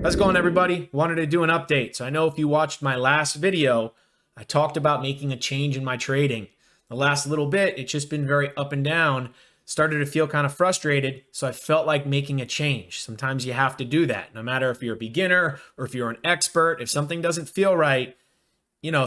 How's it going, everybody? Wanted to do an update. So I know if you watched my last video, I talked about making a change in my trading. The last little bit, it's just been very up and down. Started to feel kind of frustrated, so I felt like making a change. Sometimes you have to do that, no matter if you're a beginner or if you're an expert. If something doesn't feel right,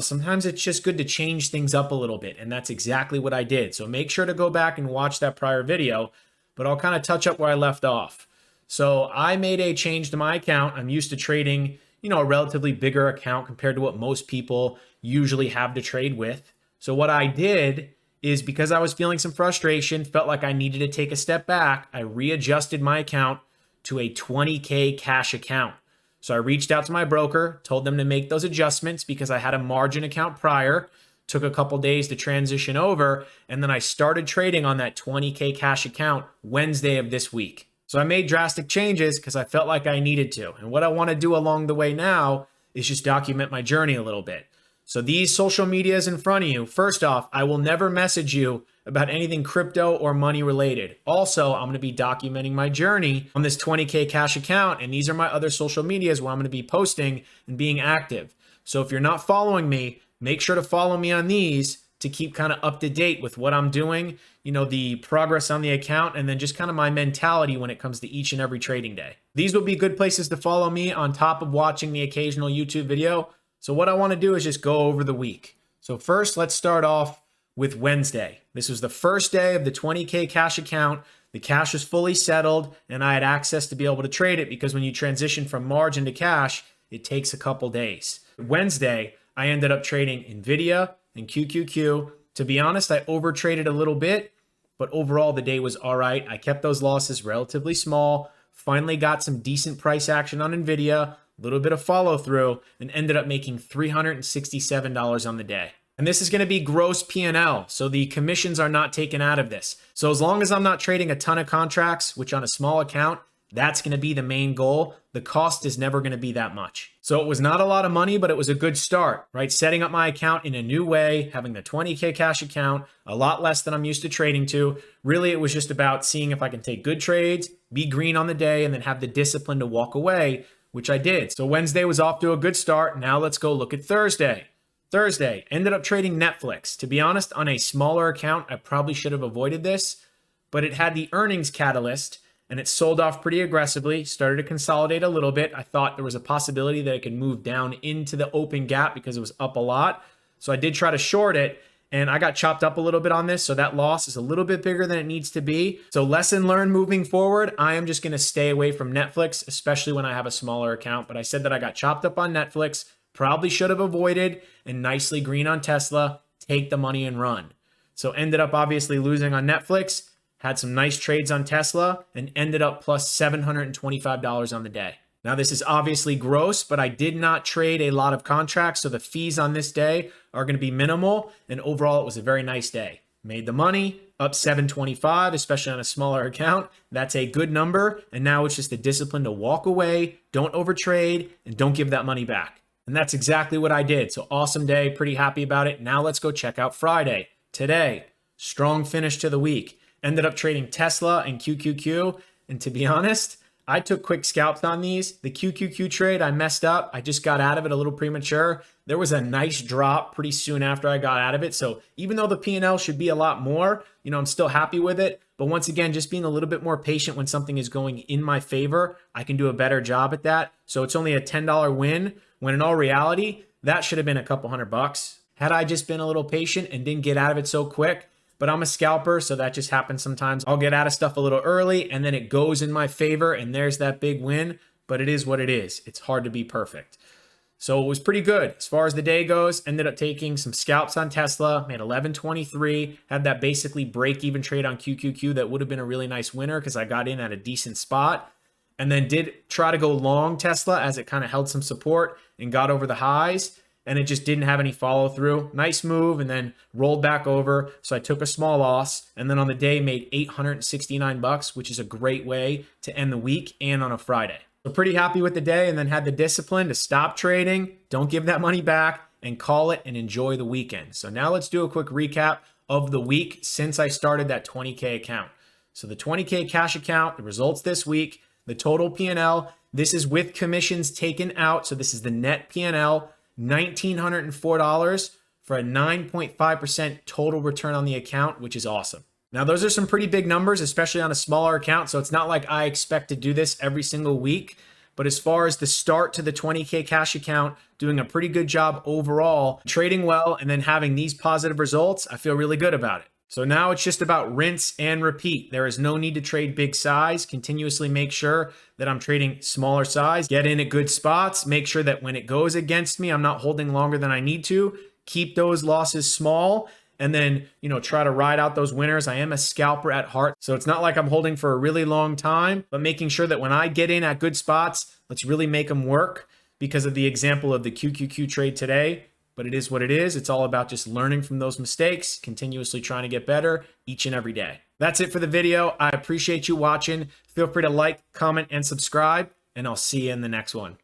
sometimes it's just good to change things up a little bit, and that's exactly what I did. So make sure to go back and watch that prior video, but I'll kind of touch up where I left off. So I made a change to my account. I'm used to trading, a relatively bigger account compared to what most people usually have to trade with. So what I did is, because I was feeling some frustration, felt like I needed to take a step back, I readjusted my account to a 20K cash account. So I reached out to my broker, told them to make those adjustments because I had a margin account prior, took a couple days to transition over, and then I started trading on that 20K cash account Wednesday of this week. So I made drastic changes because I felt like I needed to. And what I want to do along the way now is just document my journey a little bit. So these social medias in front of you, first off, I will never message you about anything crypto or money related. Also, I'm going to be documenting my journey on this 20K cash account. And these are my other social medias where I'm going to be posting and being active. So if you're not following me, make sure to follow me on these to keep kind of up to date with what I'm doing, the progress on the account, and then just kind of my mentality when it comes to each and every trading day. These will be good places to follow me on top of watching the occasional YouTube video. So what I want to do is just go over the week. So first, let's start off with Wednesday. This was the first day of the 20K cash account. The cash was fully settled and I had access to be able to trade it, because when you transition from margin to cash, it takes a couple days. Wednesday, I ended up trading NVIDIA and QQQ. To be honest, I overtraded a little bit, but overall the day was all right. I kept those losses relatively small, finally got some decent price action on NVIDIA, a little bit of follow through, and ended up making $367 on the day. And this is going to be gross P&L, so the commissions are not taken out of this. So as long as I'm not trading a ton of contracts, which on a small account, that's going to be the main goal. The cost is never going to be that much. So it was not a lot of money, but it was a good start, right? Setting up my account in a new way, having the 20K cash account, a lot less than I'm used to trading to. Really, it was just about seeing if I can take good trades, be green on the day, and then have the discipline to walk away, which I did. So Wednesday was off to a good start. Now let's go look at Thursday. Thursday, ended up trading Netflix. To be honest, on a smaller account, I probably should have avoided this, but it had the earnings catalyst, and it sold off pretty aggressively, started to consolidate a little bit. I thought there was a possibility that it could move down into the open gap because it was up a lot. So I did try to short it, and I got chopped up a little bit on this. So that loss is a little bit bigger than it needs to be. So lesson learned moving forward, I am just going to stay away from Netflix, especially when I have a smaller account. But I said that I got chopped up on Netflix, probably should have avoided, and nicely green on Tesla, take the money and run. So ended up obviously losing on Netflix, had some nice trades on Tesla, and ended up plus $725 on the day. Now, this is obviously gross, but I did not trade a lot of contracts, so the fees on this day are going to be minimal, and overall, it was a very nice day. Made the money, up $725, especially on a smaller account. That's a good number, and now it's just the discipline to walk away, don't overtrade, and don't give that money back. And that's exactly what I did. So awesome day, pretty happy about it. Now let's go check out Friday. Today, strong finish to the week. Ended up trading Tesla and QQQ. And to be honest, I took quick scalps on these. The QQQ trade, I messed up. I just got out of it a little premature. There was a nice drop pretty soon after I got out of it. So even though the P&L should be a lot more, I'm still happy with it. But once again, just being a little bit more patient when something is going in my favor, I can do a better job at that. So it's only a $10 win, when in all reality, that should have been a couple $100. Had I just been a little patient and didn't get out of it so quick. But I'm a scalper, so that just happens sometimes. I'll get out of stuff a little early, and then it goes in my favor, and there's that big win. But it is what it is. It's hard to be perfect. So it was pretty good. As far as the day goes, ended up taking some scalps on Tesla, made 1123, had that basically break-even trade on QQQ that would have been a really nice winner because I got in at a decent spot. And then did try to go long Tesla as it kind of held some support and got over the highs. And it just didn't have any follow through. Nice move, and then rolled back over. So I took a small loss, and then on the day made $869, which is a great way to end the week and on a Friday. So pretty happy with the day, and then had the discipline to stop trading, don't give that money back, and call it and enjoy the weekend. So now let's do a quick recap of the week since I started that 20K account. So the 20K cash account, the results this week, the total P&L This is with commissions taken out. So this is the net P&L, $1,904 for a 9.5% total return on the account, which is awesome. Now, those are some pretty big numbers, especially on a smaller account. So it's not like I expect to do this every single week. But as far as the start to the 20K cash account, doing a pretty good job overall, trading well, and then having these positive results, I feel really good about it. So now it's just about rinse and repeat. There is no need to trade big size. Continuously make sure that I'm trading smaller size, get in at good spots, make sure that when it goes against me, I'm not holding longer than I need to, keep those losses small, and then, try to ride out those winners. I am a scalper at heart, so it's not like I'm holding for a really long time, but making sure that when I get in at good spots, let's really make them work because of the example of the QQQ trade today. But it is what it is. It's all about just learning from those mistakes, continuously trying to get better each and every day. That's it for the video. I appreciate you watching. Feel free to like, comment, and subscribe, and I'll see you in the next one.